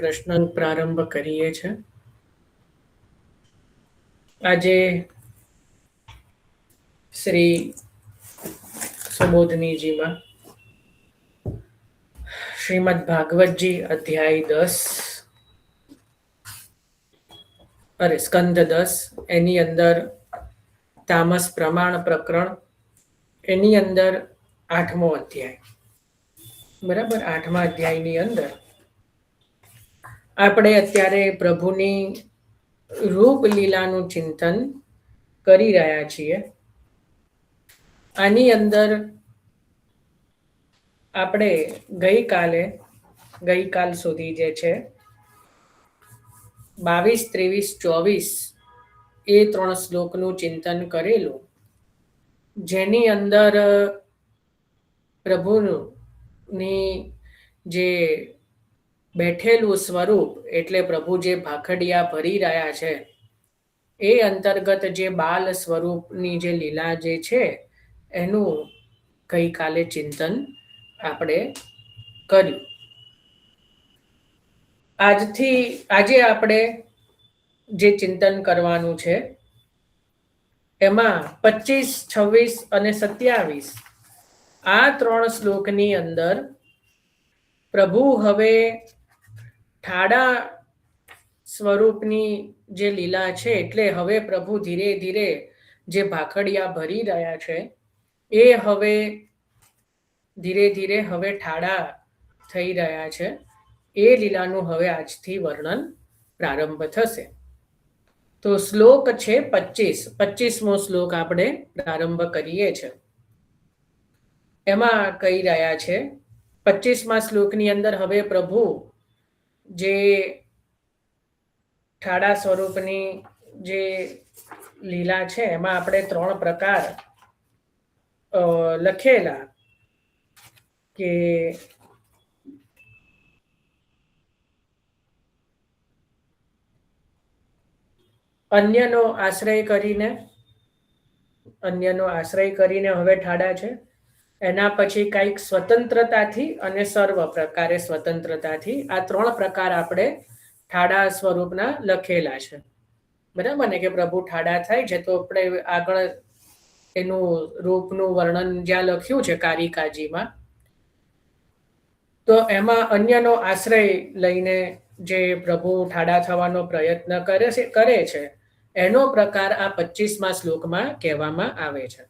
કૃષ્ણ પ્રારંભ કરીએ છીએ. આજે શ્રી સુબોધનીજીમાં શ્રીમદ ભાગવતજી અધ્યાય 10 સ્કંદ 10 એની અંદર તામસ પ્રમાણ પ્રકરણ એની અંદર 8મો અધ્યાય, બરાબર. 8મા અધ્યાયની અંદર આપણે અત્યારે પ્રભુની રૂપ લીલાનું ચિંતન કરી રહ્યા છીએ. આની અંદર આપણે ગઈકાલ સુધી જે છે 22, 23, 24 એ 3 શ્લોકનું ચિંતન કરેલું, જેની અંદર પ્રભુની જે બેઠેલું સ્વરૂપ એટલે પ્રભુ જે ભાખડિયા ભરી રહ્યા છે એ અંતર્ગત જે બાલ સ્વરૂપની જે લીલા જે છે એનું ગઈકાલે ચિંતન આપણે કર્યું. આજે આપણે જે ચિંતન કરવાનું છે એમાં 25, 26 અને 27 આ 3 શ્લોકની અંદર પ્રભુ હવે ઠાડા સ્વરૂપની જે લીલા છે, એટલે હવે પ્રભુ ધીરે ધીરે જે ભાખડિયા ભરી રહ્યા છે એ હવે ધીરે ધીરે હવે ઠાડા થઈ રહ્યા છે. એ લીલાનું હવે આજથી વર્ણન પ્રારંભ થશે. તો શ્લોક છે 25મો શ્લોક આપણે પ્રારંભ કરીએ છીએ. એમાં કહી રહ્યા છે 25મા શ્લોકની અંદર હવે પ્રભુ જે ઠાડા સ્વરૂપની જે લીલા છે એમાં આપણે 3 પ્રકાર લખેલા કે અન્યનો આશ્રય કરીને હવે ઠાડા છે. એના પછી કંઈક સ્વતંત્રતાથી અને સર્વ પ્રકારે સ્વતંત્રતાથી, આ 3 પ્રકાર આપણે ઠાડા સ્વરૂપના લખેલા છે, બરાબર ને. કે પ્રભુ ઠાડા થાય છે તો આપણે આગળ એનું રૂપનું વર્ણન જ્યાં લખ્યું છે કારિકાજીમાં, તો એમાં અન્યનો આશ્રય લઈને જે પ્રભુ ઠાડા થવાનો પ્રયત્ન કરે છે એનો પ્રકાર આ 25મા શ્લોકમાં કહેવામાં આવે છે.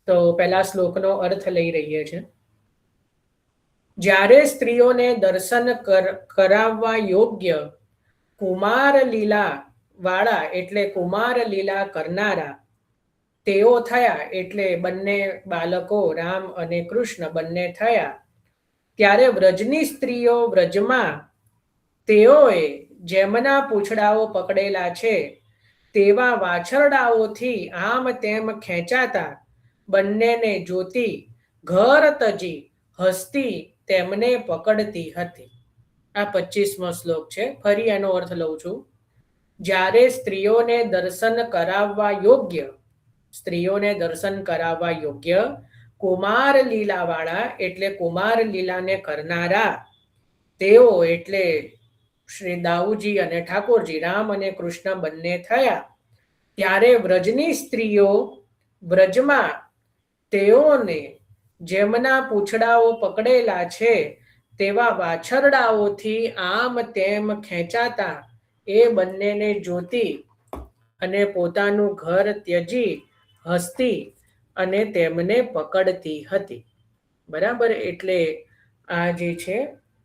તો પહેલા શ્લોકનો અર્થ લઈ રહીએ છીએ. જ્યારે સ્ત્રીઓને દર્શન કરાવવા યોગ્ય કુમાર લીલા વાળા એટલે કુમાર લીલા કરનારા તેઓ થયા, એટલે બંને બાળકો રામ અને કૃષ્ણ બંને થયા, ત્યારે વ્રજની સ્ત્રીઓ વ્રજમાં તેઓએ જેમના પૂંછડાઓ પકડેલા છે તેવા વાછરડાઓથી આમ તેમ ખેંચાતા બંનેને જોતી ઘર તજી હસતી તેમને પકડતી હતી. આ 25મો શ્લોક છે. ફરી એનો અર્થ લઉં છું. જ્યારે સ્ત્રીઓને દર્શન કરાવવા યોગ્ય કુમાર લીલા વાળા એટલે કુમાર લીલાને કરનારા તેઓ એટલે શ્રી દાઉજી અને ઠાકોરજી રામ અને કૃષ્ણ બંને થયા, ત્યારે વ્રજની સ્ત્રીઓ વ્રજમાં તેઓને જેમના પૂંછડાઓ પકડેલા છે તેવા વાછરડાઓથી આમ તેમ ખેંચાતા એ બંનેને જોતી અને પોતાનું ઘર ત્યજી હસતી અને તેમને પકડતી હતી, બરાબર. એટલે આ જે છે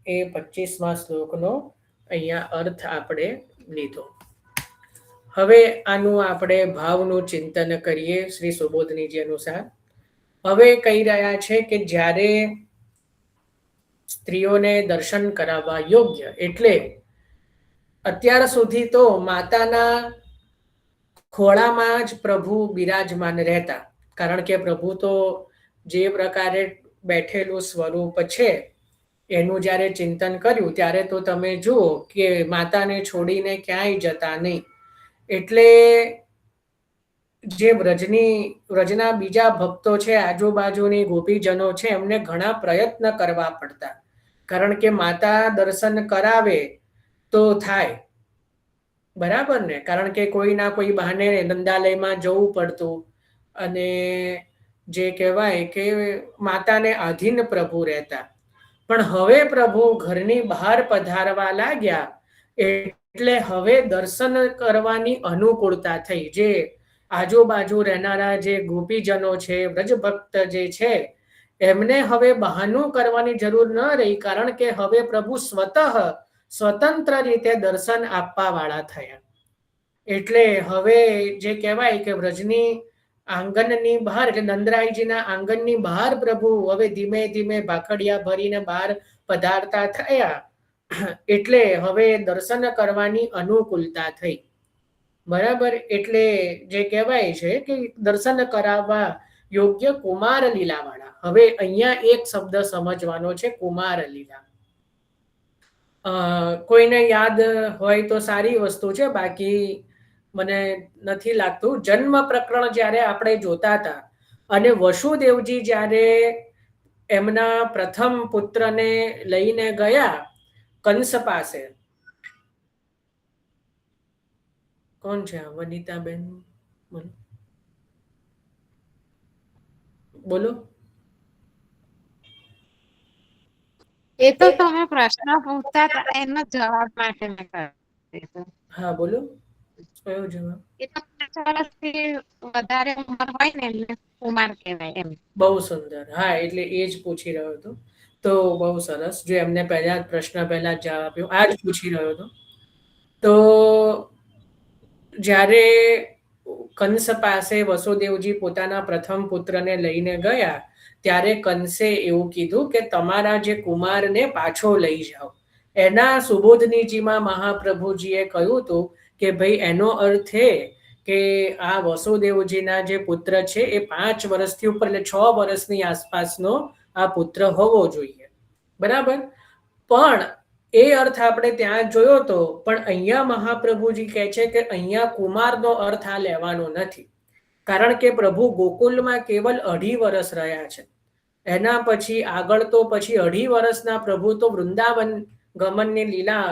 એ 25મા શ્લોકનો અહીંયા અર્થ આપણે લીધો. હવે આનું આપણે ભાવનું ચિંતન કરીએ શ્રી સુબોધનીજી અનુસાર. હવે કહી રહ્યા છે કે જ્યારે સ્ત્રીઓને દર્શન કરાવવા યોગ્ય એટલે અત્યાર સુધી તો માતાના ખોળામાં જ પ્રભુ બિરાજમાન રહેતા, કારણ કે પ્રભુ તો જે પ્રકારે બેઠેલું સ્વરૂપ છે એનું જ્યારે ચિંતન કર્યું ત્યારે તો તમે જુઓ કે માતાને છોડીને ક્યાંય જતા નહીં. એટલે જે વ્રજના બીજા ભક્તો છે, આજુબાજુની ગોપીજનો છે, એમને ઘણા પ્રયત્ન કરવા પડતા, કારણ કે માતા દર્શન કરાવે તો થાય, બરાબર ને? કારણ કે કોઈના કોઈ બહાને નંદાલયમાં જવું પડતું, અને જે કહેવાય કે માતાને આધીન પ્રભુ રહેતા. પણ હવે પ્રભુ ઘરની બહાર પધારવા લાગ્યા એટલે હવે દર્શન કરવાની અનુકૂળતા થઈ. જે આજુબાજુ રહેનારા જે ગોપીજનો છે, વ્રજભક્ત જે છે, એમને હવે બહાનું કરવાની જરૂર ન રહી, કારણ કે હવે પ્રભુ સ્વતંત્ર રીતે દર્શન આપવા વાળા થયા. એટલે હવે જે કહેવાય કે વ્રજની આંગણની બહાર, એટલે નંદરાયજીના આંગણની બહાર પ્રભુ હવે ધીમે ધીમે ભાખડિયા ભરીને બહાર પધારતા થયા. એટલે હવે દર્શન કરવાની અનુકૂળતા થઈ, બરાબર? એટલે જે કહેવાય છે કે દર્શન કરાવવા યોગ્ય કુમાર લીલા વાળા. હવે અહીંયા એક શબ્દ સમજવાનો છે, કુમાર લીલા. કોઈને યાદ હોય તો સારી વસ્તુ છે, બાકી મને નથી લાગતું. જન્મ પ્રકરણ જ્યારે આપણે જોતા હતા, અને વસુદેવજી જ્યારે એમના પ્રથમ પુત્રને લઈને ગયા કંસ પાસે. કોણ છે? વનિતાબેન બોલો. એ તો તમે પ્રશ્ન પૂછતા હતા એનો જવાબ માટે મેં કર્યો. હા બોલો, કયો જવાબ? એ તો 5 વર્ષથી વધારે ઉંમર હોય ને એટલે કુમાર કહેવાય એમ. બહુ સુંદર. હા, એટલે એ જ પૂછી રહ્યો હતો. તો બહુ સરસ. જો એમને પહેલા પ્રશ્ન પહેલા જવાબ આપ્યો, આ જ પૂછી રહ્યો હતો. તો જ્યારે કંસ પાસે વસુદેવજી પોતાના પ્રથમ પુત્રને લઈને ગયા, ત્યારે કંસે એવું કીધું કે તમારા જે કુમારને પાછો લઈ જાઓ. એના સુબોધનીજીમાં મહાપ્રભુજીએ કહ્યું હતું કે ભાઈ એનો અર્થ એ કે આ વસુદેવજીના જે પુત્ર છે એ 5 વર્ષથી ઉપર, એટલે 6 વર્ષની આસપાસનો આ પુત્ર હોવો જોઈએ, બરાબર? પણ એ અર્થ આપણે ત્યાં જોયો તો, પણ અહીંયા મહાપ્રભુજી કહે છે કે અહીંયા કુમારનો અર્થ આ લેવાનો નથી, કારણ કે પ્રભુ ગોકુલમાં કેવલ 2.5 વર્ષ રહ્યા છે. એના પછી આગળ તો પછી 2.5 વર્ષના પ્રભુ તો વૃંદાવન ગમનની લીલા,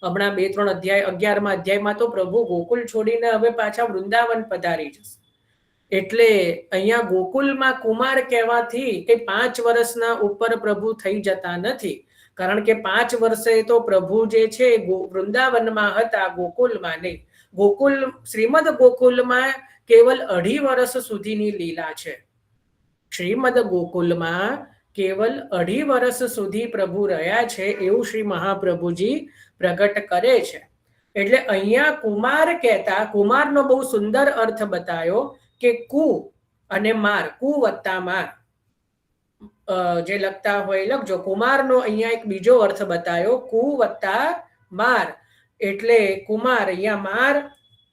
હમણાં 2-3 અધ્યાય 11મા અધ્યાયમાં તો પ્રભુ ગોકુલ છોડીને હવે પાછા વૃંદાવન પધારી જશે. એટલે અહીંયા ગોકુલમાં કુમાર કહેવાથી કે 5 વર્ષના ઉપર પ્રભુ થઈ જતા નથી, કારણ કે 5 વર્ષે તો પ્રભુ જે છે વૃંદાવનમાં હતા, ગોકુલમાં નહીં. ગોકુલ, શ્રીમદ ગોકુલમાં કેવલ 2.5 વર્ષ સુધીની લીલા છે. શ્રીમદ ગોકુલમાં કેવલ 2.5 વર્ષ સુધી પ્રભુ રહ્યા છે, એવું શ્રી મહાપ્રભુજી પ્રગટ કરે છે. એટલે અહીંયા કુમાર કહેતા, કુમારનો બહુ સુંદર અર્થ બતાવ્યો કે કુ અને માર, કુ વત્તા માર. જે લખતા હોય લખજો. કુમારનો અહીંયા એક બીજો અર્થ બતાવ્યો, કુ વત્તા માર. એટલે કુમાર અહીંયા માર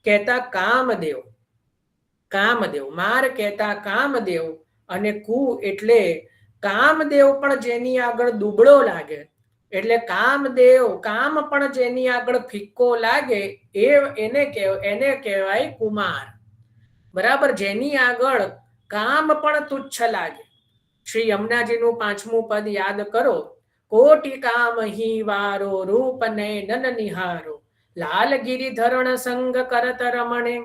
કહેતા કામદેવ, કામદેવ, માર કહેતા કામદેવ, અને કુ એટલે કામદેવ પણ જેની આગળ દુબળો લાગે, એટલે કામદેવ, કામ પણ જેની આગળ ફિક્કો લાગે એને કહેવાય કુમાર, બરાબર? જેની આગળ કામ પણ તુચ્છ લાગે. શ્રી યમુનાજીનું 5મું પદ યાદ કરો. કોટી કામ હી વારો રૂપ ને નન નિહારો, લાલ ગિરિધરણ સંગ કરત રમણે.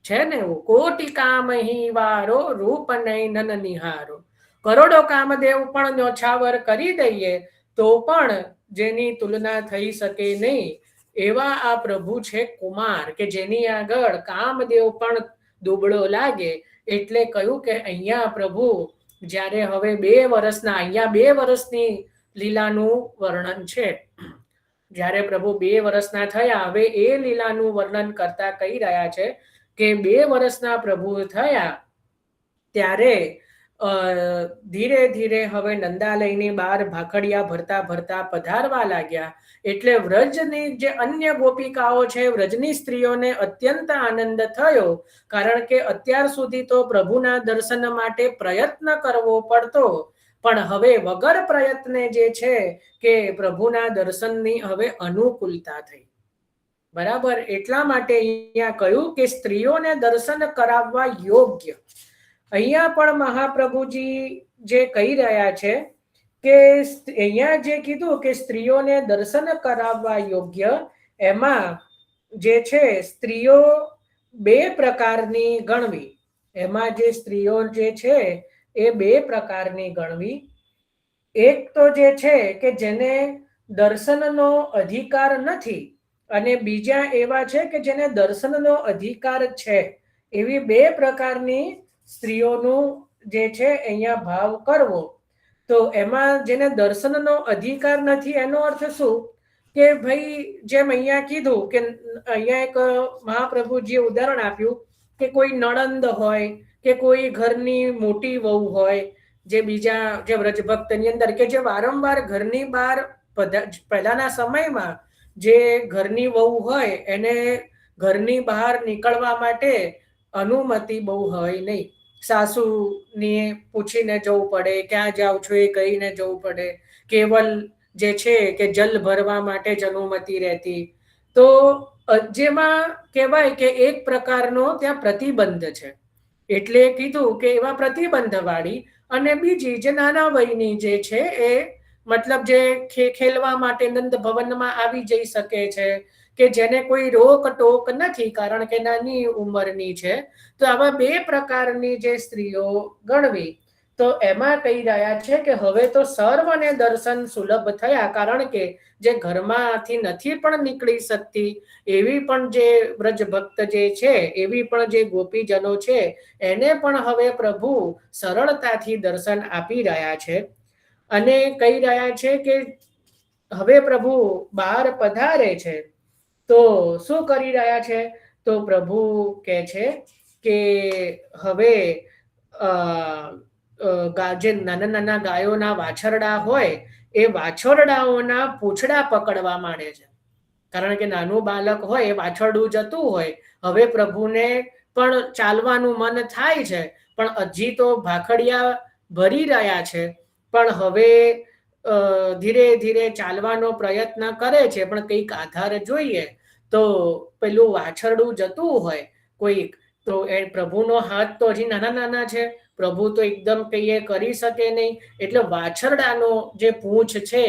છે ને એવું, કોટી કામ હી વારો રૂપ ને નન નિહારો. કરોડો કામદેવ પણ ન્યોછાવર કરી દઈએ તો પણ જેની તુલના થઈ શકે નહીં એવા આ પ્રભુ છે કુમાર, કે જેની આગળ કામદેવ પણ દુબળો લાગે. એટલે કહ્યું કે અહીંયા પ્રભુ જ્યારે હવે 2 વર્ષના, અહીંયા 2 વર્ષની લીલાનું વર્ણન છે. જ્યારે પ્રભુ 2 વર્ષના થયા, હવે એ લીલાનું વર્ણન કરતા કહી રહ્યા છે કે 2 વર્ષના પ્રભુ થયા ત્યારે ધીરે ધીરે હવે નંદાલયની બહાર ભાખડિયા ભરતા ભરતા પધારવા લાગ્યા. એટલે વ્રજની જે અન્ય ગોપિકાઓ છે, વ્રજની સ્ત્રીઓને અત્યંત આનંદ થયો, કારણ કે અત્યાર સુધી તો પ્રભુના દર્શન માટે પ્રયત્ન કરવો પડતો, પણ હવે વગર પ્રયત્ને જે છે કે પ્રભુના દર્શનની હવે અનુકૂળતા થઈ, બરાબર? એટલા માટે અહીંયા કહ્યું કે સ્ત્રીઓને દર્શન કરાવવા યોગ્ય. અહીંયા પણ મહાપ્રભુજી જે કહી રહ્યા છે કે અહીંયા જે કીધું કે સ્ત્રીઓને દર્શન કરાવવા યોગ્ય, એમાં જે છે સ્ત્રીઓ બે પ્રકારની ગણવી. એમાં જે સ્ત્રીઓ જે છે એ બે પ્રકારની ગણવી. એક તો જે છે કે જેને દર્શનનો અધિકાર નથી, અને બીજા એવા છે કે જેને દર્શનનો અધિકાર છે. એવી બે પ્રકારની સ્ત્રીઓનું જે છે અહીંયા ભાવ કરવો. તો એમાં જેને દર્શનનો અધિકાર નથી એનો અર્થ શું? કે ભાઈ જેમ અહીંયા કીધું કે અહીંયા એક મહાપ્રભુજીએ ઉદાહરણ આપ્યું કે કોઈ નણંદ હોય કે કોઈ ઘરની મોટી વહુ હોય, જે બીજા જે વ્રજભક્તની અંદર કે જે વારંવાર ઘરની બહાર પહેલાના સમયમાં જે ઘરની વહુ હોય એને ઘરની બહાર નીકળવા માટે અનુમતિ બહુ હોય નહીં. સાસુને પૂછીને જવું પડે, ક્યાં જાવ છો એ કહીને જવું પડે. કેવલ જે છે કે જલ ભરવા માટે જ અનુમતિ રહેતી. તો જેમાં કહેવાય કે એક પ્રકારનો ત્યાં પ્રતિબંધ છે. એટલે કીધું કે એવા પ્રતિબંધ વાળી, અને બીજી જે નાના વયની જે છે એ મતલબ જે ખેલવા માટે નંદ ભવનમાં આવી જઈ શકે છે, કે જેને કોઈ રોક ટોક નથી કારણ કે નાની ઉંમરની છે. તો આવા બે પ્રકારની જે સ્ત્રીઓ ગણવી. તો એમાં કહી રહ્યા છે કે હવે તો સર્વને દર્શન સુલભ થયા, કારણ કે જે ઘરમાંથી નથી પણ નીકળી શકતી એવી પણ જે વ્રજ ભક્ત જે છે, એવી પણ જે ગોપીજનો છે, એને પણ હવે પ્રભુ સરળતાથી દર્શન આપી રહ્યા છે. અને કહી રહ્યા છે કે હવે પ્રભુ બહાર પધારે છે તો શું કરી રહ્યા છે? તો પ્રભુ કહે છે કે હવે જે નાના નાના ગાયોના વાછરડા હોય એ વાછરડાઓના પૂંછડા પકડવા માંડે છે. કારણ કે નાનું બાળક હોય એ વાછરડું જતું હોય, હવે પ્રભુને પણ ચાલવાનું મન થાય છે, પણ હજી તો ભાખડિયા ભરી રહ્યા છે. પણ હવે ધીરે ધીરે ચાલવાનો પ્રયત્ન કરે છે, પણ કંઈક આધાર જોઈએ. તો પેલું વાછરડું જતું હોય કોઈક, તો એ પ્રભુનો હાથ તો હજી નાના નાના છે, પ્રભુ તો એકદમ કહીએ કરી શકે નહીં. એટલે વાછરડાનો જે પૂંછ છે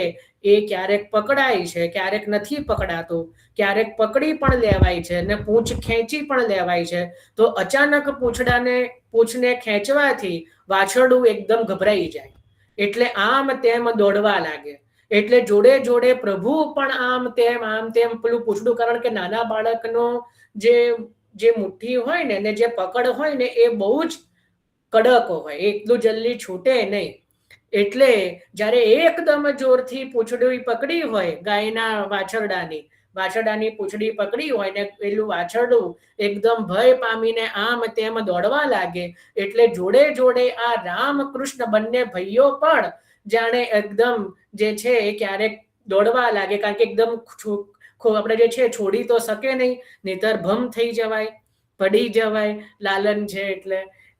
એ ક્યારેક પકડાય છે, ક્યારેક નથી પકડાતું, ક્યારેક પકડી પણ લેવાય છે અને પૂંછ ખેંચી પણ લેવાય છે. તો અચાનક પૂંછને ખેંચવાથી વાછરડું એકદમ ગભરાઈ જાય, એટલે આમ તેમ દોડવા લાગે. એટલે જોડે જોડે પ્રભુ પણ આમ તેમ પેલું પૂછડું, કારણ કે નાના બાળકનો જે મુઠ્ઠી હોય ને જે પકડ હોય ને એ બહુ જ કડક હોય, એટલું જલ્દી છૂટે નહીં. એટલે જ્યારે એકદમ જોરથી પૂંછડી પકડી હોય ગાયના વાછરડાની પૂંછડી પકડી હોય ને પેલું વાછરડું એકદમ ભય પામીને આમ તેમ દોડવા લાગે, એટલે જોડે જોડે આ રામકૃષ્ણ બંને ભાઈઓ પણ જાણે એકદમ જે છે એ ક્યારેક દોડવા લાગે, કારણ કે એકદમ આપણે જે છે છોડી તો શકે નહીં, નહીતર ભમ થઈ જવાય, પડી જવાય, લાલન છે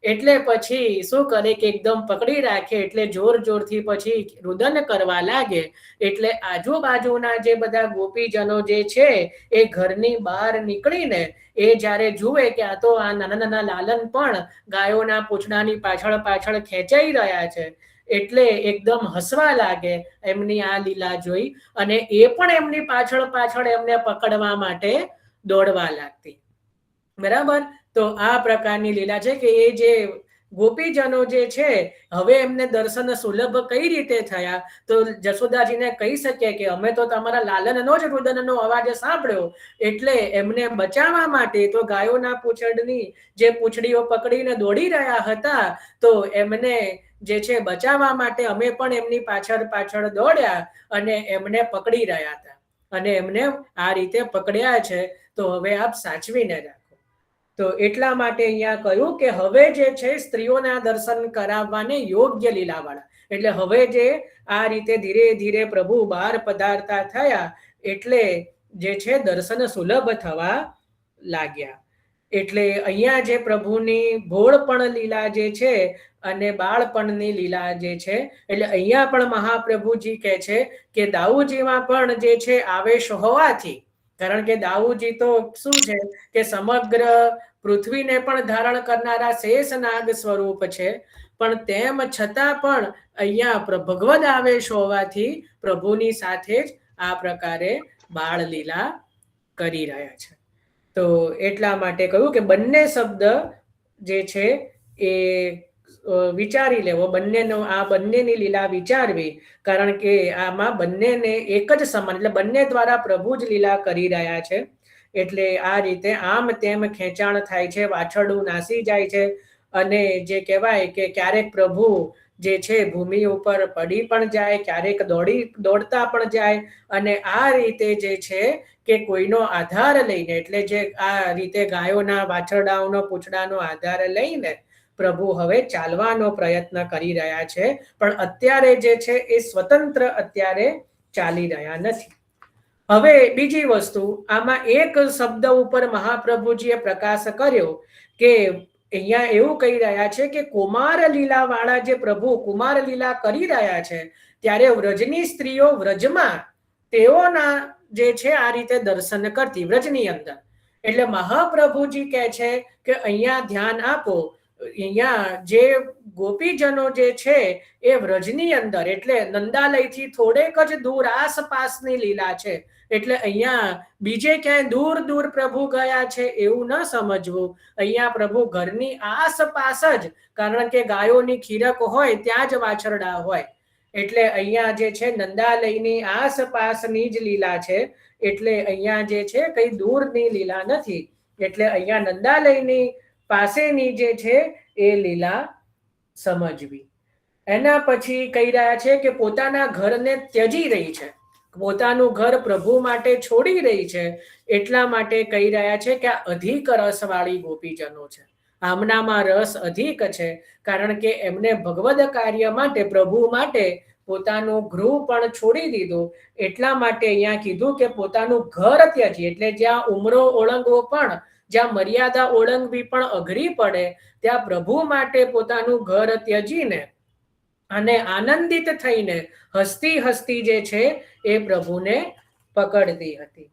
એટલે પછી શું કરે કે એકદમ પકડી રાખે, એટલે જોર જોરથી પછી રુદન કરવા લાગે. એટલે આજુબાજુના જે બધા ગોપીજનો જે છે એ ઘરની બહાર નીકળીને એ જ્યારે જુએ કે આ તો આ નાના નાના લાલન પણ ગાયોના પૂંછડાની પાછળ પાછળ ખેંચાઈ રહ્યા છે, એટલે એકદમ હસવા લાગે એમની આ લીલા જોઈ, અને એ પણ એમની પાછળ પાછળ એમને પકડવા માટે દોડવા લાગતી. બરાબર? તો આ પ્રકારની લીલા છે કે એ જે ગોપીજનો જે છે હવે એમને દર્શન સુલભ કઈ રીતે થયા? તો જશોદાજીને કહી શકે કે અમે તો તમારા લાલનનો જ રુદનનો અવાજ સાંભળ્યો, એટલે એમને બચાવવા માટે તો ગાયોના પૂંછડની જે પૂંછડીઓ પકડીને દોડી રહ્યા હતા, તો એમને જે છે બચાવવા માટે અમે પણ એમની પાછળ પાછળ દોડ્યા અને એમને પકડી રહ્યા હતા, અને એમને આ રીતે પકડ્યા છે. તો હવે આપ સાચવીને રાખો. તો એટલા માટે અહીંયા કહ્યું કે હવે જે છે સ્ત્રીઓના દર્શન કરાવવાને યોગ્ય લીલાવાળા, એટલે હવે જે આ રીતે ધીરે ધીરે પ્રભુ બહાર પધારતા થયા, એટલે જે છે દર્શન સુલભ થવા લાગ્યા. એટલે અહીંયા જે પ્રભુની ભોળપણ લીલા જે છે અને બાળપણની લીલા જે છે, એટલે અહીંયા પણ મહાપ્રભુજી કહે છે કે દાઉજીમાં પણ જે છે આવેશ હોવાથી, કારણ કે દાઉજી તો શું છે કે સમગ્ર પૃથ્વીને પણ ધારણ કરનારા શેષનાગ સ્વરૂપ છે, પણ તેમ છતાં પણ અહીંયા ભગવદ આવેશ હોવાથી પ્રભુની સાથે જ આ પ્રકારે બાળ લીલા કરી રહ્યા છે. તો એટલા માટે કહ્યું કે બંને શબ્દ જે છે એ વિચારી લેવો, બંનેની લીલા વિચારવી, કારણ કે આમાં બંનેને એક જ સમાન, એટલે બંને દ્વારા પ્રભુ જ લીલા કરી રહ્યા છે. એટલે આ રીતે આમ તેમ ખેંચાણ થાય છે, વાછરડું નાસી જાય છે, અને જે કહેવાય કે ક્યારેક પ્રભુ જે છે ભૂમિ ઉપર પડી પણ જાય, ક્યારેક દોડતા પણ જાય, અને આ રીતે જે છે કે કોઈનો આધાર લઈને, એટલે જે આ રીતે ગાયોના વાછરડાઓનો પૂંછડાનો આધાર લઈને પ્રભુ હવે ચાલવાનો પ્રયત્ન કરી રહ્યા છે, પણ અત્યારે જે છે એ સ્વતંત્ર અત્યારે ચાલી રહ્યા નથી. હવે બીજી વસ્તુ, આમાં એક શબ્દ ઉપર મહાપ્રભુજીએ પ્રકાશ કર્યો કે અહીંયા એવું કહી રહ્યા છે કે કુમાર લીલા વાળા જે પ્રભુ કુમાર લીલા કરી રહ્યા છે, ત્યારે વ્રજની સ્ત્રીઓ વ્રજમાં તેઓના જે છે આ રીતે દર્શન કરતી વ્રજની અંદર. એટલે મહાપ્રભુજી કહે છે કે અહીંયા ધ્યાન આપો, અહીંયા જે ગોપીજનો જે છે એ વ્રજની અંદર, એટલે નંદાલયથી થોડેક જ દૂર આસપાસની લીલા છે, એટલે અહીંયા બીજે ક્યાંય દૂર દૂર પ્રભુ ગયા છે એવું ન સમજવું. અહીંયા પ્રભુ ઘરની આસપાસ જ, કારણ કે ગાયોની ખીરક હોય ત્યાં જ વાછરડા હોય, એટલે અહીંયા જે છે નંદાલયની આસપાસની જ લીલા છે, એટલે અહીંયા જે છે કઈ દૂરની લીલા નથી, એટલે અહીંયા નંદાલયની પાસેની જે છે એ લીલા સમજવી. એના પછી કહી રહ્યા છે કે પોતાના ઘરને ત્યજી રહી છે, પોતાનું ઘર પ્રભુ માટે છોડી રહી છે, એટલા માટે કહી રહ્યા છે કે આ અધિક રસવાળી ગોપીજનો છે, આમનામાં રસ અધિક છે, કારણ કે એમને ભગવદ કાર્ય માટે, પ્રભુ માટે પોતાનું ગૃહ પણ છોડી દીધું, એટલા માટે અહીંયા કીધું કે પોતાનું ઘર ત્યજી, એટલે જ્યાં ઉમરો ઓળંગવો પણ, જ્યાં મર્યાદા ઓળંગવી પણ અઘરી પડે, ત્યાં પ્રભુ માટે પોતાનું ઘર ત્યજીને અને આનંદિત થઈને હસતી હસતી જે છે એ પ્રભુને પકડતી હતી.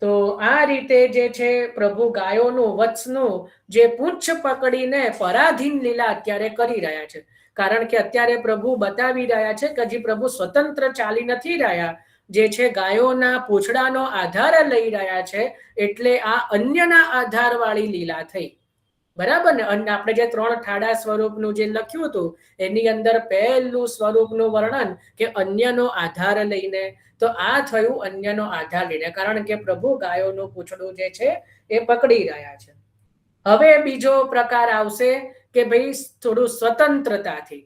તો આ રીતે જે છે પ્રભુ ગાયોનું વત્સનું જે પૂંછ પકડીને પરાધીન લીલા અત્યારે કરી રહ્યા છે, કારણ કે અત્યારે પ્રભુ બતાવી રહ્યા છે કે હજી પ્રભુ સ્વતંત્ર ચાલી નથી રહ્યા, જે છે ગાયોના પૂંછડાનો આધાર લઈ રહ્યા છે, એટલે આ અન્યના આધાર વાળી લીલા થઈ. બરાબર ને? અને આપણે જે 3 ઠાડા સ્વરૂપનું જે લખ્યું હતું એની અંદર પહેલું સ્વરૂપનું વર્ણન કે અન્યનો આધાર લઈને, તો આ થયું અન્યનો આધાર લઈને, કારણ કે પ્રભુ ગાયોનું પૂંછડું જે છે એ પકડી રહ્યા છે. હવે બીજો પ્રકાર આવશે કે ભાઈ થોડું સ્વતંત્રતાથી,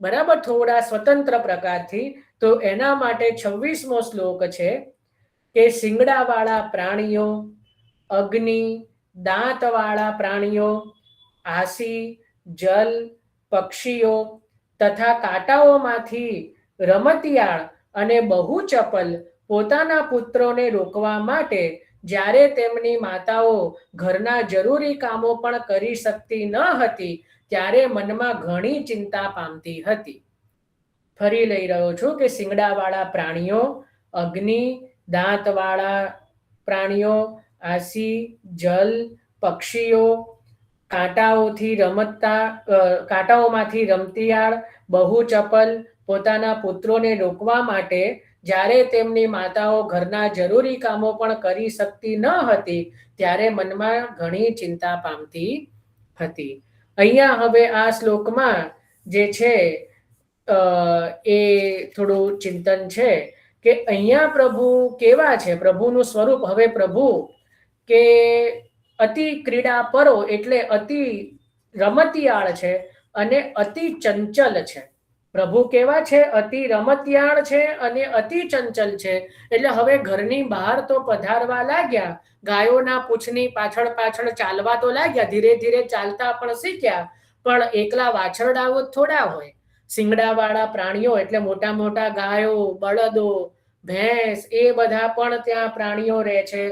બરાબર, થોડા સ્વતંત્ર પ્રકારથી. તો એના માટે 26મો શ્લોક છે કે શિંગડાવાળા પ્રાણીઓ, અગ્નિ, દાંતવાળા પ્રાણીઓ, આસી, જલ, પક્ષીઓ તથા કાંટાઓમાંથી રમતિયાળ અને બહુ ચપલ પોતાના પુત્રોને રોકવા માટે જ્યારે તેમની માતાઓ ઘરના જરૂરી કામો પણ કરી શકતી ન હતી, ત્યારે મનમાં ઘણી ચિંતા પામતી હતી. ફરી લઈ રહ્યો છું કે શિંગડાવાળા પ્રાણીઓ, અગ્નિ, દાંતવાળા પ્રાણીઓ, આસી, જલ, પક્ષીઓ, કાંટાઓમાંથી રમતિયાળ, બહુ ચપલ પોતાના પુત્રોને રોકવા માટે જ્યારે તેમની માતાઓ ઘરના જરૂરી કામો પણ કરી શકતી ન હતી, ત્યારે મનમાં ઘણી ચિંતા પામતી હતી. અહીંયા હવે આ શ્લોકમાં જે છે એ થોડું ચિંતન છે કે અહીંયા પ્રભુ કેવા છે, પ્રભુનું સ્વરૂપ. હવે પ્રભુ કે અતિ ક્રીડા પરો, એટલે અતિ રમતિયાળ છે અને અતિ ચંચલ છે. પ્રભુ કેવા છે? અતિ રમતિયાળ છે અને અતિ ચંચલ છે. એટલે હવે ઘરની બહાર તો પધારવા લાગ્યા, ગાયોના પૂંછની પાછળ પાછળ ચાલવા તો લાગ્યા, ધીરે ધીરે ચાલતા પણ શીખ્યા, પણ એકલા વાછરડાઓ થોડા હોય. શિંગડાવાળા પ્રાણીઓ એટલે મોટા મોટા ગાયો, બળદો, ભેંસ, એ બધા પણ ત્યાં પ્રાણીઓ રહે છે.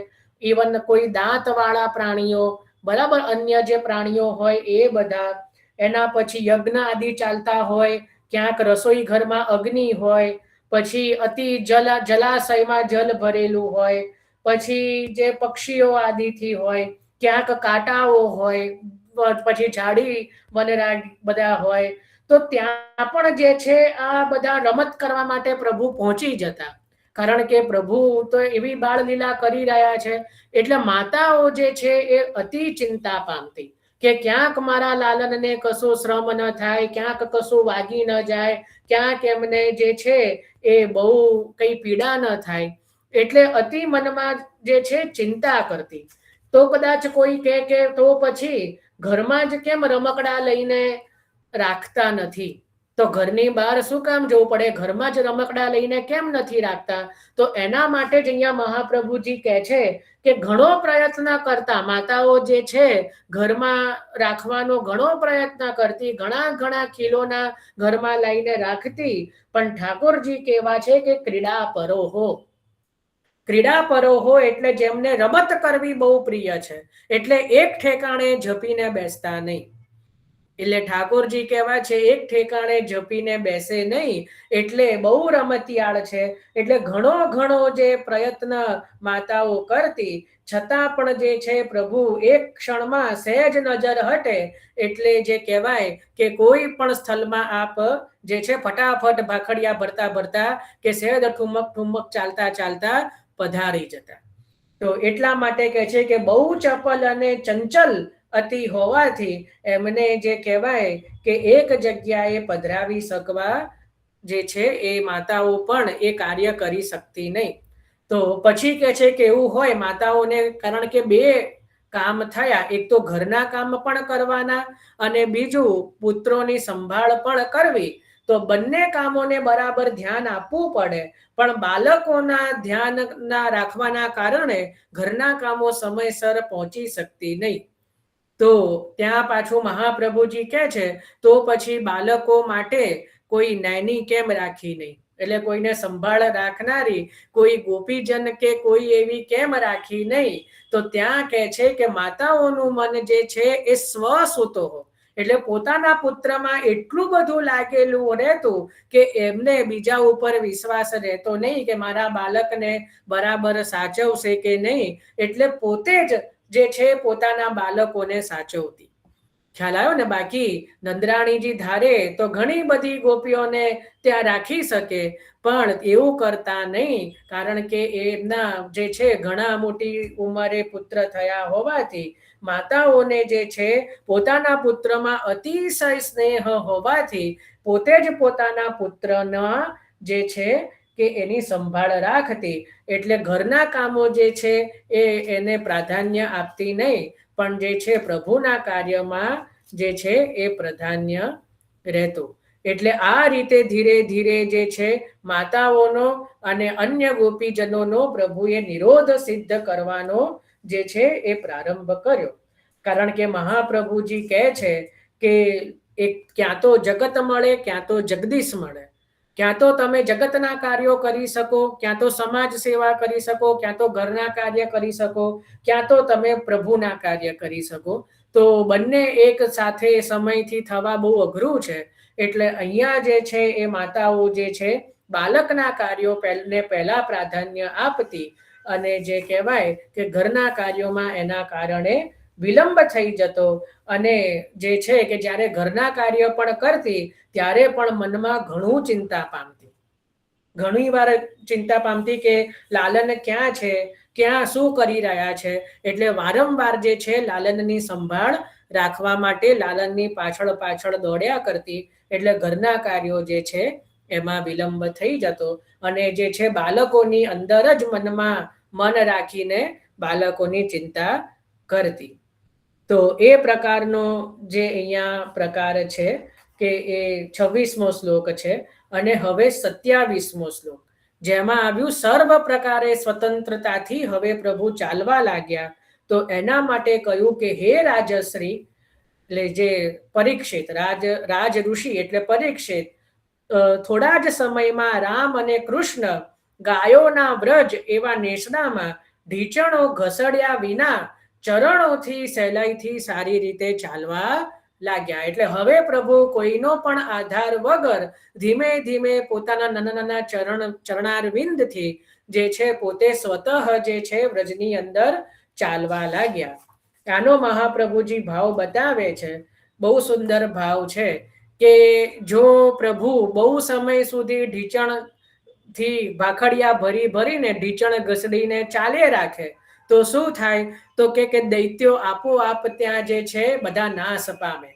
ઇવન કોઈ દાંતવાળા પ્રાણીઓ, બરાબર, અન્ય જે પ્રાણીઓ હોય એ બધા. એના પછી યજ્ઞ આદિ ચાલતા હોય, ક્યાંક રસોઈ ઘરમાં અગ્નિ હોય, પછી અતિ જલાશયમાં જલ ભરેલું હોય, પછી જે પક્ષીઓ આદિથી હોય, ક્યાંક કાંટાઓ હોય, પછી ઝાડી વનરાજ બધા હોય. તો ત્યાં પણ જે છે આ બધા રમત કરવા માટે પ્રભુ પહોંચી જતા. કારણ કે પ્રભુ તો એવી બાળ લીલા કરી રહ્યા છે. એટલે માતાઓ જે છે એ અતિ ચિંતા પામતી કે ક્યાંક મારા લાલનને કશો શ્રમ ન થાય, ક્યાંક કશું વાગી ન જાય, ક્યાંક એમને જે છે એ બહુ કઈ પીડા ન થાય, એટલે અતિ મનમાં જે છે ચિંતા કરતી. તો કદાચ કોઈ કે તો પછી ઘરમાં જ કેમ રમકડા લઈને રાખતા નથી, તો ઘરની બહાર શું કામ જવું પડે, ઘરમાં જ રમકડા લઈને કેમ નથી રાખતા? તો એના માટે જ અહીંયા મહાપ્રભુજી કહે છે કે ઘણો પ્રયત્ન કરતા માતાઓ જે છે ઘરમાં રાખવાનો ઘણો પ્રયત્ન કરતી, ઘણા કિલોના ઘરમાં લઈને રાખતી, પણ ઠાકોરજી કહેવા છે કે ક્રીડા પરોહો. ક્રીડા પરોહો એટલે જેમને રમત કરવી બહુ પ્રિય છે, એટલે એક ઠેકાણે જપીને બેસતા નહીં. એટલે ઠાકોરજી કહેવા છે એક ઠેકાણે જપીને બેસે નહીં, એટલે બહુ રમતિયાળ છે. એટલે ઘણો જે પ્રયત્ન માતાઓ કરતી, છતાં પણ જે છે પ્રભુ એક ક્ષણમાં સહેજ નજર હટે એટલે જે કહેવાય કે કોઈ પણ સ્થળમાં આપ જે છે ફટાફટ ભાખડિયા ભરતા કે સહેજ ઠુમક ચાલતા પધારી જતા. તો એટલા માટે કહે છે કે બહુ ચપલ અને ચંચલ અતિ હોવાથી એમને જે કહેવાય કે એક જગ્યાએ પધરાવી શકવા જે છે એ માતાઓ પણ એ કાર્ય કરી શકતી નહીં. તો પછી કહે છે કે એવું હોય માતાઓને, કારણ કે બે કામ થયા, એક તો ઘરના કામ પણ કરવાના અને બીજું પુત્રોની સંભાળ પણ કરવી. તો બંને કામોને બરાબર ધ્યાન આપવું પડે, પણ બાળકોના ધ્યાનના રાખવાના કારણે ઘરના કામો સમયસર પહોંચી શકતી નહીં. તો ત્યાં પાછું મહાપ્રભુજી કહે છે તો પછી બાળકો માટે કોઈ નૈની કેમ રાખી નહીં, એટલે કોઈને સંભાળ રાખનારી કોઈ ગોપીજન કે કોઈ એવી કેમ રાખી નહીં? તો ત્યાં કહે છે કે માતાઓનું મન જે છે એ સ્વસુતો, એટલે પોતાના પુત્રમાં એટલું બધું લાગેલું રહેતું કે એમને બીજા ઉપર વિશ્વાસ રહેતો નહીં કે મારા બાળકને બરાબર સાચવશે કે નહીં, એટલે પોતે જ જે છે પોતાના બાળકોને સાચવતી. ખ્યાલ આવ્યો ને? બાકી નંદરાણીજી ધારે તો ઘણી બધી ગોપીઓને ત્યાં રાખી શકે, પણ એવું કરતા નહીં, કારણ કે એમના જે છે ઘણા મોટી ઉંમરે પુત્ર થયા હોવાથી માતાઓને જે છે પોતાના પુત્રમાં અતિશય સ્નેહ હોવાથી પોતે જ પોતાના પુત્રના જે છે કે એની સંભાળ રાખતી. એટલે ઘરના કામો જે છે એને પ્રાધાન્ય આપતી નહીં, પણ જે છે પ્રભુના કાર્યમાં જે છે એ પ્રાધાન્ય રહેતું. એટલે આ રીતે ધીરે જે છે માતાઓનો અને અન્ય ગોપીજનોનો પ્રભુએ નિરોધ સિદ્ધ કરવાનો જે છે એ પ્રારંભ કર્યો. કારણ કે મહાપ્રભુજી કહે છે કે એક ક્યાં તો જગત મળે, ક્યાં તો જગદીશ મળે. ક્યાં તો તમે જગતના કાર્યો કરી શકો, ક્યાં તો સમાજ સેવા કરી શકો, ક્યાં તો ઘરના કાર્ય કરી શકો, ક્યાં તો તમે પ્રભુના કાર્ય કરી શકો. તો બંને એક સાથે સમયથી થવા બહુ અઘરું છે. એટલે અહીંયા જે છે એ માતાઓ જે છે બાળકના કાર્યો પહેલા પ્રાધાન્ય આપતી, અને જે કહેવાય કે ઘરના કાર્યોમાં એના કારણે વિલંબ થઈ જતો. અને જે છે કે જ્યારે ઘરના કાર્ય પણ કરતી ત્યારે પણ મનમાં ઘણું ચિંતા પામતી, ઘણી વાર ચિંતા પામતી કે લાલન ક્યાં છે, ક્યાં શું કરી રહ્યા છે. એટલે વારંવાર જે છે લાલનની સંભાળ રાખવા માટે લાલનની પાછળ દોડ્યા કરતી. એટલે ઘરના કાર્યો જે છે એમાં વિલંબ થઈ જતો, અને જે છે બાળકોની અંદર જ મન રાખીને બાળકોની ચિંતા કરતી. તો એ પ્રકારનો જે અહીંયા પ્રકાર છે કે એ 26મો શ્લોક છે. અને હવે 27મો શ્લોક, જેમાં આવ્યું સર્વ પ્રકારે સ્વતંત્રતાથી હવે પ્રભુ ચાલવા લાગ્યા. તો એના માટે કહ્યું કે હે રાજશ્રી, એટલે જે પરીક્ષિત રાજ ઋષિ એટલે પરીક્ષિત, થોડા જ સમયમાં રામ અને કૃષ્ણ ગાયોના વ્રજ એવા નેસડામાં ઢીચણો ઘસડ્યા વિના ચરણોથી સહેલાઈથી સારી રીતે ચાલવા લાગ્યા. એટલે હવે પ્રભુ કોઈનો પણ આધાર વગર ધીમે પોતાના નાના ચરણારવિંદથી જે છે પોતે સ્વતઃ જે છે વ્રજની અંદર ચાલવા લાગ્યા. આનો મહાપ્રભુજી ભાવ બતાવે છે, બહુ સુંદર ભાવ છે કે જો પ્રભુ બહુ સમય સુધી ઢીચણ થી ભાખડિયા ભરી ભરીને ઢીચણ ઘસડીને ચાલે રાખે તો શું થાય? તો કે દૈત્યો આપોઆપ ત્યાં જે છે બધા નાશ પામે.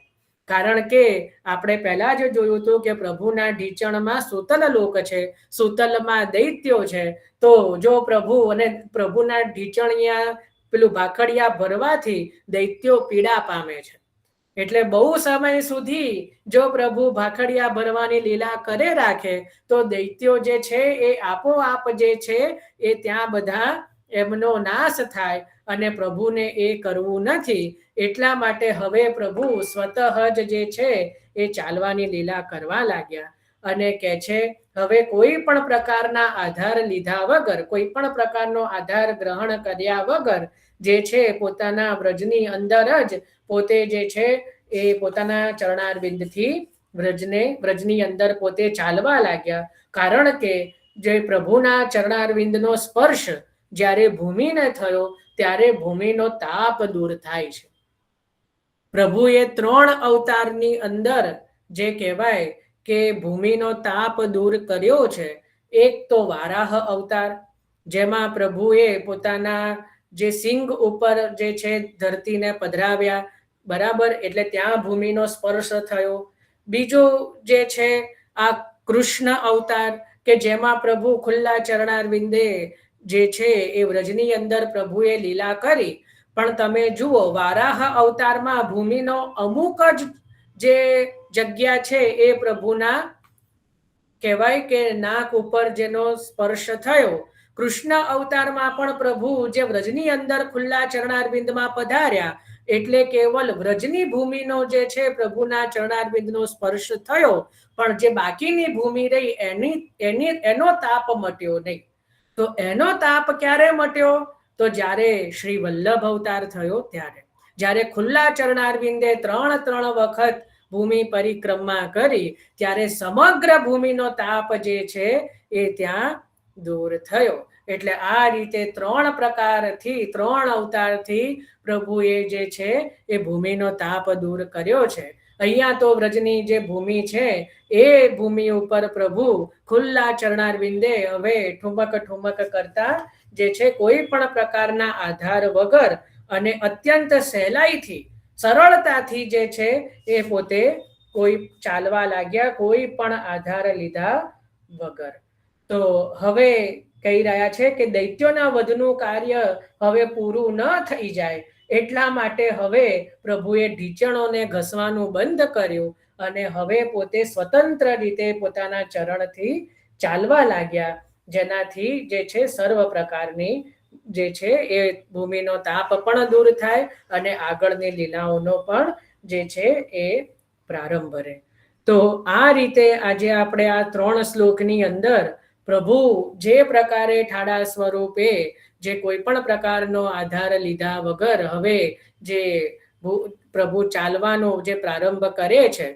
કારણ કે આપણે પહેલા જ જોયું હતું કે પ્રભુના ઢીચણમાં સુતલ લોક છે, સુતલમાં દૈત્યો છે. તો જો પ્રભુ અને પ્રભુના ઢીચણિયા પેલું ભાખડિયા ભરવાથી દૈત્યો પીડા પામે છે. એટલે બહુ સમય સુધી જો પ્રભુ ભાખડિયા ભરવાની લીલા કરે રાખે તો દૈત્યો જે છે એ આપોઆપ જે છે એ ત્યાં બધા એમનો નાશ થાય, અને પ્રભુને એ કરવું નથી. એટલા માટે હવે પ્રભુ સ્વતઃ જ જે છે એ ચાલવાની લીલા કરવા લાગ્યા, અને કે છે હવે કોઈ પણ પ્રકારના આધાર લીધા વગર, કોઈ પણ પ્રકારનો આધાર ગ્રહણ કર્યા વગર જે છે પોતાના વ્રજની અંદર જ પોતે જે છે એ પોતાના ચરણારવિંદથી વ્રજની અંદર પોતે ચાલવા લાગ્યા. કારણ કે જે પ્રભુના ચરણારવિંદનો સ્પર્શ જ્યારે ભૂમિને થયો ત્યારે ભૂમિનો તાપ દૂર થાય છે. પ્રભુએ 3 અવતારની અંદર જે કહેવાય કે ભૂમિનો તાપ દૂર કર્યો છે. એક તો વારાહ અવતાર, જેમાં પ્રભુએ પોતાના જે સિંગ ઉપર જે છે ધરતીને પધરાવ્યા, બરાબર, એટલે ત્યાં ભૂમિનો સ્પર્શ થયો. બીજો જે છે આ કૃષ્ણ અવતાર, કે જેમાં પ્રભુ ખુલ્લા ચરણારવિંદે જે છે એ વ્રજની અંદર પ્રભુએ લીલા કરી. પણ તમે જુઓ વારાહ અવતારમાં ભૂમિનો અમુક જ જે જગ્યા છે એ પ્રભુના કહેવાય કે નાક ઉપર જેનો સ્પર્શ થયો. કૃષ્ણ અવતારમાં પણ પ્રભુ જે વ્રજની અંદર ખુલ્લા ચરણારવિંદમાં પધાર્યા એટલે કેવલ વ્રજની ભૂમિનો જે છે પ્રભુના ચરણારવિંદનો સ્પર્શ થયો, પણ જે બાકીની ભૂમિ રહી એનો તાપ મટ્યો નહીં. તો એનો તાપ ક્યારે મટ્યો? તો જ્યારે શ્રી વલ્લભ અવતાર થયો ત્યારે, જ્યારે ખુલ્લા ચરણારવિંદે 3 વખત ભૂમિ પરિક્રમા કરી ત્યારે સમગ્ર ભૂમિનો તાપ જે છે એ ત્યાં દૂર થયો. એટલે આ રીતે 3 પ્રકારથી 3 અવતારથી પ્રભુએ જે છે એ ભૂમિનો તાપ દૂર કર્યો છે. અહીંયા તો વ્રજની જે ભૂમિ છે એ ભૂમિ ઉપર પ્રભુ ખુલ્લા ચરણારવિંદે હવે ઠુમક કરતા જે છે કોઈ પણ પ્રકારના આધાર વગર અને અત્યંત સહેલાઈથી સરળતાથી જે છે એ પોતે કોઈ ચાલવા લાગ્યા, કોઈ પણ આધાર લીધા વગર. તો હવે કહી રહ્યા છે કે દૈત્યોના વધનું કાર્ય હવે પૂરું ન થઈ જાય એટલા માટે હવે પ્રભુએ ઢીચણોને ઘસવાનું બંધ કર્યું અને હવે પોતે સ્વતંત્ર રીતે પોતાના ચરણથી ચાલવા લાગ્યા, જેનાથી જે છે સર્વ પ્રકારની જે છે એ ભૂમિનો તાપ પણ દૂર થાય અને આગળની લીલાઓનો પણ જે છે એ પ્રારંભ રહે. તો આ રીતે આજે આપણે આ 3 શ્લોકની અંદર પ્રભુ જે પ્રકારે ઠાડા સ્વરૂપે જે કોઈ પણ પ્રકારનો આધાર લીધા વગર હવે જે પ્રભુ ચાલવાનો જે પ્રારંભ કરે છે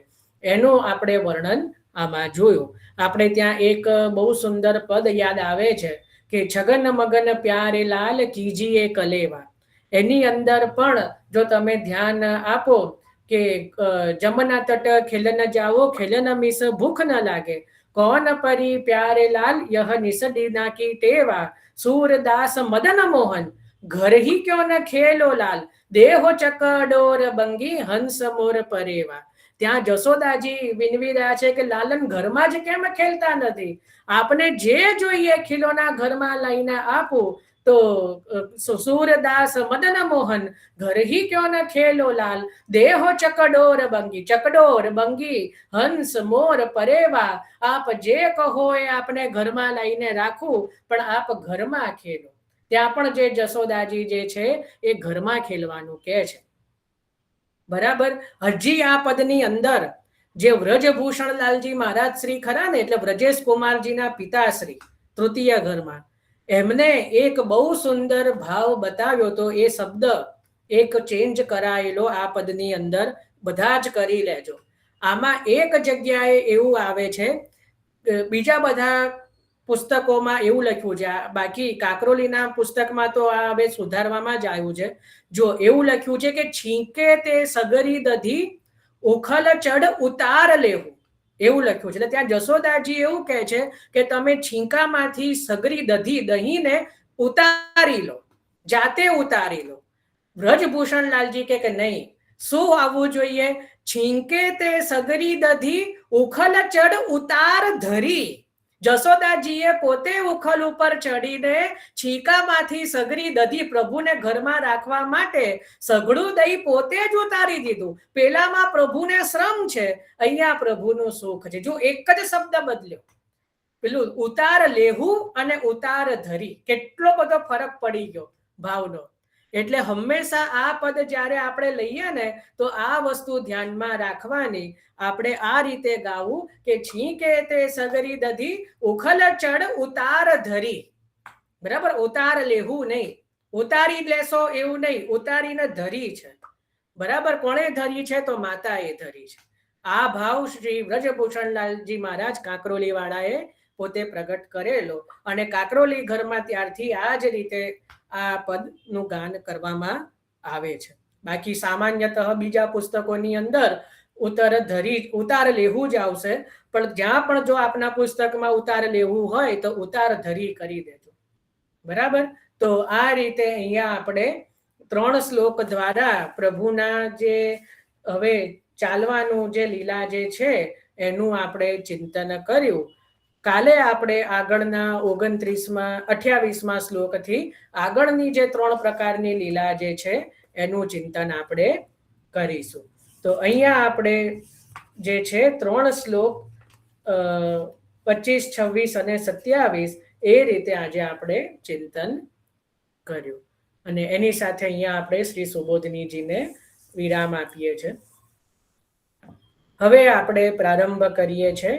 એનું આપણે વર્ણન આમાં જોયું. આપણે ત્યાં એક બહુ સુંદર પદ યાદ આવે છે કે છગન મગન પ્યારે લાલ કીજીએ કલેવા. એની અંદર પણ જો તમે ધ્યાન આપો કે જમના તટ ખેલન જાઓ ખેલન મિસ ભૂખ ન લાગે, कौन परी प्यारे लाल यह निसदीना की टेवा, सूरदास मदन मोहन घर ही क्यों न खेलो लाल, देहो चकडोर બંગી હંસ મોર પરેવા. ત્યાં જશોદાજી વિનવી રહ્યા છે કે લાલન ઘરમાં જ કેમ ખેલતા નથી? આપને જે જોઈએ ખીલોના ઘરમાં લઈને આપો. તો સૂરદાસ મદન મોહન ઘર હી ક્યો ન ખેલો લાલ, દેહો ચકડોર બંગી, ચકડોર બંગી હંસ મોર પરેવા. આપ જે કહો એ આપણે ઘરમાં લઈને રાખવું, પણ આપ ઘરમાં ખેલો. ત્યાં પણ જે જશોદાજી જે છે એ ઘરમાં ખેલવાનું કહે છે, બરાબર. હજી આ પદની અંદર જે વ્રજભૂષણ લાલજી મહારાજ શ્રી ખરા ને, એટલે વ્રજેશ કુમારજીના પિતાશ્રી તૃતીય ઘરમાં, એમને એક બહુ સુંદર ભાવ બતાવ્યો તો એ શબ્દ એક ચેન્જ કરાયેલો આ પદની અંદર, બધા જ કરી લેજો. આમાં એક જગ્યાએ એવું આવે છે, બીજા બધા પુસ્તકોમાં એવું લખ્યું છે, બાકી કાકરોલીના પુસ્તકમાં તો આ હવે સુધારવામાં જ આવ્યું છે. જો એવું લખ્યું છે કે છીંકે તે સગરી દધી ઉખલ ચડ ઉતાર લેવું, એવું લખ્યું છે. એટલે ત્યાં જશોદાજી એવું કહે છે કે તમે છીંકામાંથી સગરી દહીંને ઉતારી લો, જાતે ઉતારી લો. વ્રજભૂષણલાલજી કે નહીં, શું આવવું જોઈએ? છીંકે તે સગરી દધી ઉખલ ચડ ઉતાર ધરી. જશોદાજીએ પોતે ઉખલ ઉપર ચડીને છીંકામાંથી સગરી દધી પ્રભુને ઘરમાં રાખવા માટે સઘળું દહીં પોતે જ ઉતારી દીધું. પેલામાં પ્રભુને શ્રમ છે, અહીંયા પ્રભુનું સુખ છે. જો એક જ શબ્દ બદલ્યો, પેલું ઉતાર લેવું અને ઉતાર ધરી, કેટલો બધો ફરક પડી ગયો ભાવનો. એટલે હંમેશા આ પદ જ્યારે આપણે લઈએ ને તો આ વસ્તુ ધ્યાનમાં રાખવાની. આપણે આ રીતે ગાવું કે છીંકે તે સગરી દધી ઉખલ ચડ ઉતાર ધરી. બરાબર, ઉતાર લેવું નહીં, ઉતારી લેશો એવું નહીં, ઉતારીને ધરી છે. બરાબર, કોણે ધરી છે? તો માતાએ ધરી છે. આ ભાવ શ્રી વ્રજભૂષણલાલજી મહારાજ કાંકરોલી વાળાએ પોતે પ્રગટ કરેલો, અને કાકરોલી ઘરમાં ત્યારથી આ જ રીતે આ પદનું ગાન કરવામાં આવે છે. બાકી સામાન્યતઃ બીજા પુસ્તકોની અંદર ઉતાર લેવું જ આવશે, પણ જ્યાં પણ જો આપના પુસ્તકમાં ઉતાર લેવું હોય તો ઉતાર ધરી કરી દેજો. બરાબર, તો આ રીતે અહીંયા આપણે 3 શ્લોક દ્વારા પ્રભુના જે હવે ચાલવાનું જે લીલા જે છે એનું આપણે ચિંતન કર્યું. કાલે આપણે આગળના 28મા શ્લોકથી આગળની જે 3 પ્રકારની લીલા જે છે એનું ચિંતન આપણે કરીશું. તો અહીંયા આપણે જે છે 3 શ્લોક 25, 26 અને 27 એ રીતે આજે આપણે ચિંતન કર્યું, અને એની સાથે અહીંયા આપણે શ્રી સુબોધનીજીને વિરામ આપીએ છીએ. હવે આપણે પ્રારંભ કરીએ છીએ